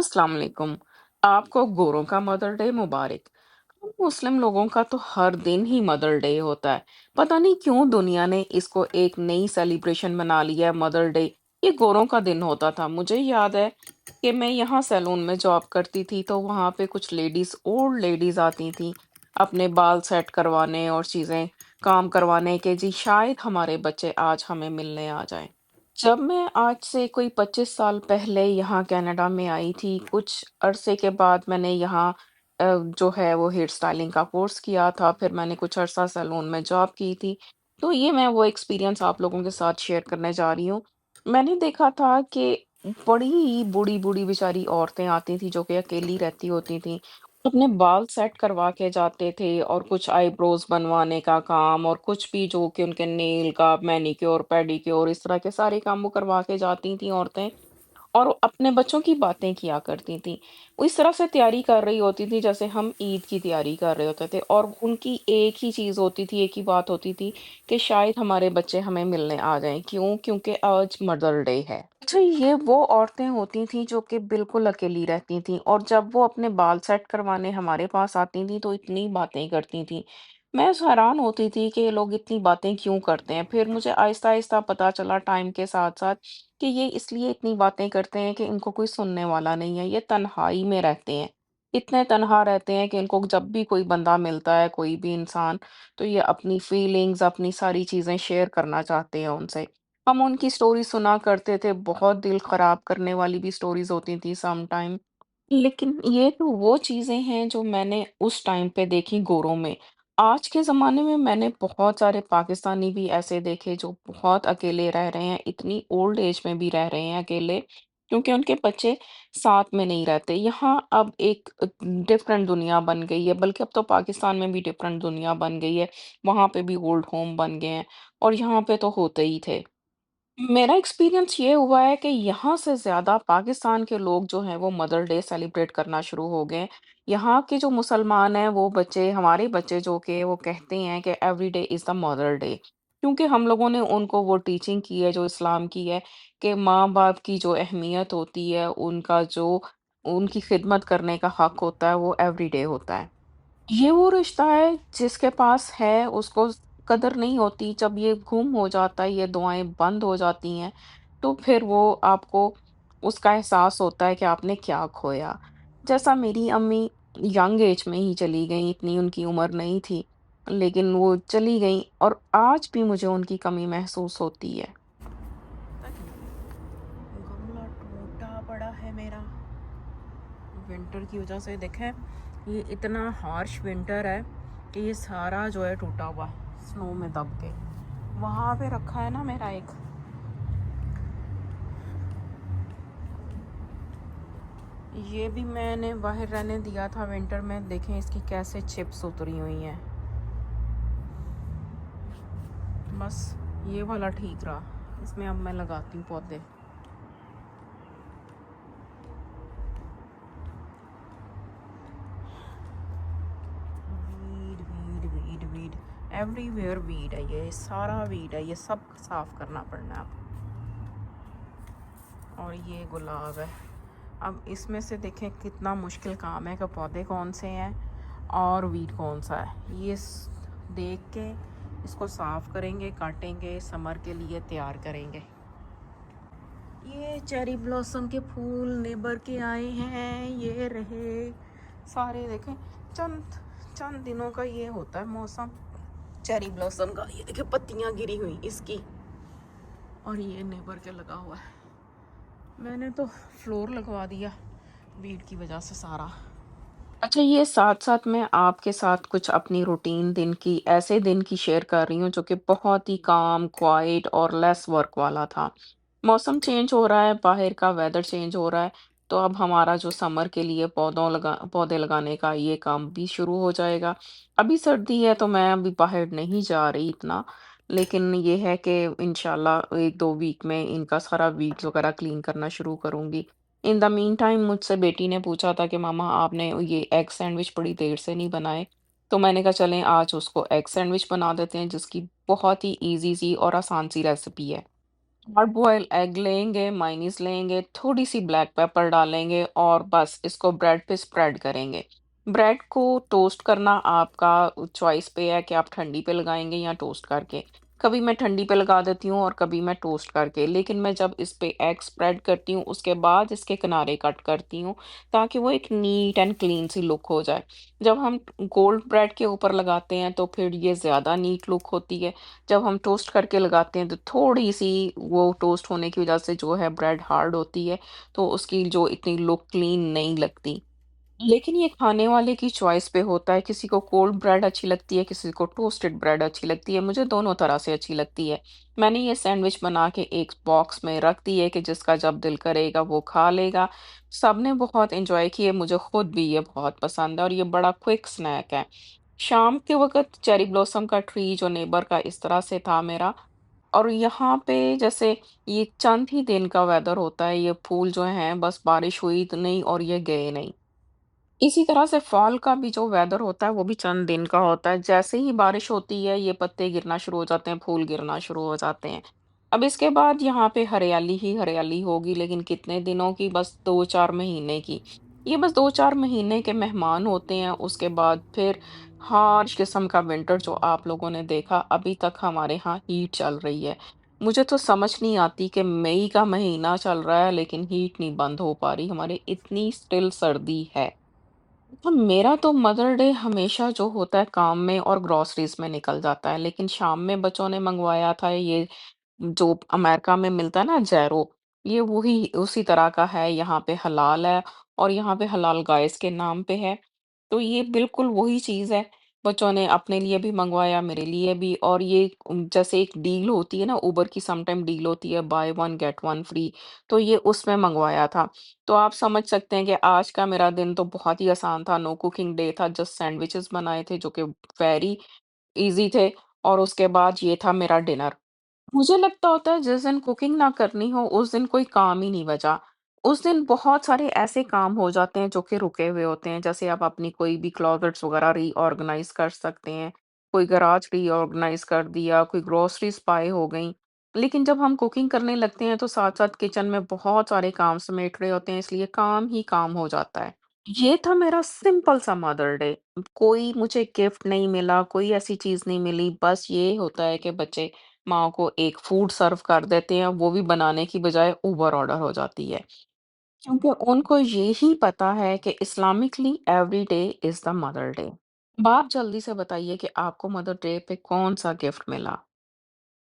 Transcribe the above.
अस्सलाम वालेकुम। आपको गोरों का मदर डे मुबारक। हम मुस्लिम लोगों का तो हर दिन ही मदर डे होता है। पता नहीं क्यों दुनिया ने इसको एक नई सेलिब्रेशन बना लिया है मदर डे। ये गोरों का दिन होता था। मुझे याद है कि मैं यहाँ सैलून में जॉब करती थी तो वहाँ पे कुछ लेडीज ओल्ड लेडीज आती थी अपने बाल सेट करवाने और चीजें काम करवाने के जी शायद हमारे बच्चे आज हमें मिलने आ जाएं। जब मैं आज से कोई 25 साल पहले यहाँ कनाडा में आई थी, कुछ अरसे के बाद मैंने यहाँ जो है वो हेयर स्टाइलिंग का कोर्स किया था, फिर मैंने कुछ अरसा सैलून में जॉब की थी। तो ये मैं वो एक्सपीरियंस आप लोगों के साथ शेयर करने जा रही हूँ। मैंने देखा था कि बड़ी ही बूढ़ी-बूढ़ी बेचारी औरतें आती थी जो कि अकेली रहती होती थीं। अपने बाल सेट करवा के जाते थे और कुछ आईब्रोज बनवाने का काम और कुछ भी जो कि उनके नेल का मैनीक्योर पेडिक्योर इस तरह के सारे काम वो करवा के जाती थी औरतें और अपने बच्चों की बातें किया करती थी। वो इस तरह से तैयारी कर रही होती थी जैसे हम ईद की तैयारी कर रहे होते थे और उनकी एक ही चीज होती थी, एक ही बात होती थी कि शायद हमारे बच्चे हमें मिलने आ जाएं। क्यों? क्योंकि आज मदर डे है। अच्छा, ये वो औरतें होती थीं जो कि बिल्कुल अकेली रहती थीं और जब वो अपने बाल सेट करवाने हमारे पास आती थीं तो इतनी बातें करती थीं। मैं हैरान होती थी कि ये लोग इतनी बातें क्यों करते हैं। फिर मुझे आहिस्ता-आहिस्ता पता चला टाइम के साथ-साथ कि ये इसलिए इतनी बातें करते हैं कि इनको कोई सुनने वाला नहीं है। ये तन्हाई में रहते हैं। इतने तन्हा रहते हैं कि इनको जब भी कोई बंदा मिलता है, कोई भी इंसान, तो ये अपनी फीलिंग्स, अपनी सारी चीज़ें शेयर करना चाहते हैं उनसे। हम उनकी स्टोरी सुना करते थे, बहुत दिल खराब करने वाली भी स्टोरीज़ होती थी सम टाइम। लेकिन ये तो वो चीज़ें हैं जो मैंने उस टाइम पे देखी गोरों में। आज के ज़माने में मैंने बहुत सारे पाकिस्तानी भी ऐसे देखे जो बहुत अकेले रह रहे हैं, इतनी ओल्ड एज में भी रह रहे हैं अकेले, क्योंकि उनके बच्चे साथ में नहीं रहते। यहाँ अब एक डिफरेंट दुनिया बन गई है, बल्कि अब तो पाकिस्तान में भी डिफरेंट दुनिया बन गई है। वहाँ पे भी ओल्ड होम बन गए हैं और यहाँ पे तो होते ही थे। मेरा एक्सपीरियंस ये हुआ है कि यहाँ से ज़्यादा पाकिस्तान के लोग जो हैं वो मदर डे सेलिब्रेट करना शुरू हो गए हैं। यहाँ के जो मुसलमान हैं वो बच्चे हमारे बच्चे जो कि वो कहते हैं कि every day is the mother day, क्योंकि हम लोगों ने उनको वो टीचिंग की है जो इस्लाम की है कि माँ-बाप की जो अहमियत होती है, उनका जो उनकी खिदमत करने का हक होता है वो एवरी डे होता है। ये वो रिश्ता है जिसके पास है उसको कदर नहीं होती, जब ये गुम हो जाता है, ये दुआएँ बंद हो जाती हैं, तो फिर वो आपको उसका एहसास होता है कि आपने क्या खोया। जैसा मेरी अम्मी यंग एज में ही चली गईं, इतनी उनकी उम्र नहीं थी, लेकिन वो चली गईं और आज भी मुझे उनकी कमी महसूस होती है। गमला टूटा पड़ा है मेरा। विंटर की वजह से देखें, ये इतना हार्श विंटर है कि ये सारा जो है टूटा हुआ है स्नो में दब के। वहाँ पे रखा है ना मेरा एक, ये भी मैंने बाहर रहने दिया था विंटर में। देखें इसकी कैसे चिप्स उतरी हुई हैं। बस ये वाला ठीक रहा, इसमें अब मैं लगाती हूँ पौधे। Weed weed weed weed, everywhere weed है, ये सारा वीड है, ये सब साफ करना पड़ना है अब। और ये गुलाब है। अब इसमें से देखें कितना मुश्किल काम है कि पौधे कौन से हैं और वीड कौन सा है। ये देख के इसको साफ करेंगे, काटेंगे, समर के लिए तैयार करेंगे। ये चेरी ब्लॉसम के फूल नेबर के आए हैं, ये रहे सारे। देखें चंद चंद दिनों का ये होता है मौसम चेरी ब्लॉसम का। ये देखें पत्तियां गिरी हुई इसकी, और ये नेबर के लगा हुआ है। मैंने तो फ्लोर लगवा दिया वीड की वजह से सारा। अच्छा, ये साथ-साथ मैं आपके साथ कुछ अपनी रूटीन दिन की ऐसे दिन की शेयर कर रही हूँ जो कि बहुत ही काम, क्वाइट और लेस वर्क वाला था। मौसम चेंज हो रहा है, बाहर का वेदर चेंज हो रहा है, तो अब हमारा जो समर के लिए पौधे लगाने का ये काम भी शुरू हो जाएगा। अभी सर्दी है तो मैं अभी बाहर नहीं जा रही इतना, लेकिन ये है कि इंशाल्लाह 1-2 वीक में इनका सारा वीड्स वगैरह क्लीन करना शुरू करूँगी। इन द मीन टाइम मुझसे बेटी ने पूछा था कि मामा आपने ये एग सैंडविच बड़ी देर से नहीं बनाए, तो मैंने कहा चलें आज उसको एग सैंडविच बना देते हैं जिसकी बहुत ही इजी सी और आसान सी रेसिपी है। हार्ड बॉयल एग लेंगे, मायोनीज़ लेंगे, थोड़ी-सी ब्लैक पेपर डालेंगे और बस इसको ब्रेड पे स्प्रेड करेंगे। ब्रेड को टोस्ट करना आपका चॉइस पे है कि आप ठंडी पे लगाएँगे या टोस्ट करके। कभी मैं ठंडी पे लगा देती हूँ और कभी मैं टोस्ट करके, लेकिन मैं जब इस पे एग स्प्रेड करती हूँ, उसके बाद इसके किनारे कट करती हूँ, ताकि वो एक नीट एंड क्लीन सी लुक हो जाए। जब हम गोल्ड ब्रेड के ऊपर लगाते हैं, तो फिर ये ज़्यादा नीट लुक होती है। जब हम टोस्ट करके लगाते हैं तो थोड़ी-सी वो टोस्ट होने की वज़ह से जो है ब्रेड हार्ड होती है, तो उसकी जो इतनी लुक क्लीन नहीं लगती। लेकिन ये खाने वाले की चॉइस पे होता है, किसी को कोल्ड ब्रेड अच्छी लगती है, किसी को टोस्टेड ब्रेड अच्छी लगती है, मुझे दोनों तरह से अच्छी लगती है। मैंने ये सैंडविच बना के एक बॉक्स में रख दी है कि जिसका जब दिल करेगा वो खा लेगा। सबने बहुत एन्जॉय किए, मुझे खुद भी ये बहुत पसंद है और ये बड़ा क्विक स्नैक है। शाम के वक़्त चेरी ब्लॉसम का ट्री जो नेबर का इस तरह से था मेरा, और यहाँ पे जैसे ये चंद ही दिन का वेदर होता है, ये फूल जो हैं बस बारिश हुई तो नहीं और ये गए नहीं। इसी तरह से फॉल का भी जो वेदर होता है वो भी चंद दिन का होता है। जैसे ही बारिश होती है ये पत्ते गिरना शुरू हो जाते हैं, फूल गिरना शुरू हो जाते हैं। अब इसके बाद यहाँ पे हरियाली ही हरियाली होगी, लेकिन कितने दिनों की, बस 2-4 महीने की। ये बस 2-4 महीने के मेहमान होते हैं, उसके बाद फिर हार्श किस्म का विंटर जो आप लोगों ने देखा, अभी तक हमारे यहाँ हीट चल रही है। मुझे तो समझ नहीं आती कि मई का महीना चल रहा है लेकिन हीट नहीं बंद हो पा रही, हमारे इतनी स्टिल सर्दी है। तो मेरा तो मदर डे हमेशा जो होता है काम में और ग्रोसरीज में निकल जाता है, लेकिन शाम में बच्चों ने मंगवाया था ये जो अमेरिका में मिलता है ना जैरो, ये वही उसी तरह का है, यहाँ पे हलाल है और यहाँ पे हलाल गाइस के नाम पे है। तो ये बिल्कुल वही चीज़ है। बच्चों ने अपने लिए भी मंगवाया, मेरे लिए भी, और ये जैसे एक डील होती है ना, उबर की समटाइम डील होती है, by one get one free, तो ये उसमें मंगवाया था। तो आप समझ सकते हैं कि आज का मेरा दिन तो बहुत ही आसान था, नो कुकिंग डे था, जस्ट सैंडविचेस बनाए थे जो कि वेरी ईज़ी थे, और उसके बाद ये था मेरा डिनर। मुझे लगता होता है जिस दिन कुकिंग ना करनी हो उस दिन कोई काम ही नहीं बचा। उस दिन बहुत सारे ऐसे काम हो जाते हैं जो कि रुके हुए होते हैं। जैसे आप अपनी कोई भी क्लॉज़ेट्स वगैरह रीऑर्गनाइज़ कर सकते हैं, कोई गराज रीऑर्गनाइज़ कर दिया, कोई ग्रोसरीज़ पाई हो गईं। लेकिन जब हम कुकिंग करने लगते हैं तो साथ-साथ किचन में बहुत सारे काम समेट रहे होते हैं, इसलिए काम ही काम हो जाता है। ये था मेरा सिंपल सा मदर डे। कोई मुझे गिफ्ट नहीं मिला, कोई ऐसी चीज़ नहीं मिली, बस ये होता है कि बच्चे माँ को एक फूड सर्व कर देते हैं, वो भी बनाने की बजाय ऊबर ऑर्डर हो जाती है। क्योंकि उनको यही पता है कि Islamically every day is the mother day. अब आप जल्दी से बताइए कि आपको मदर डे पे कौन-सा गिफ्ट मिला?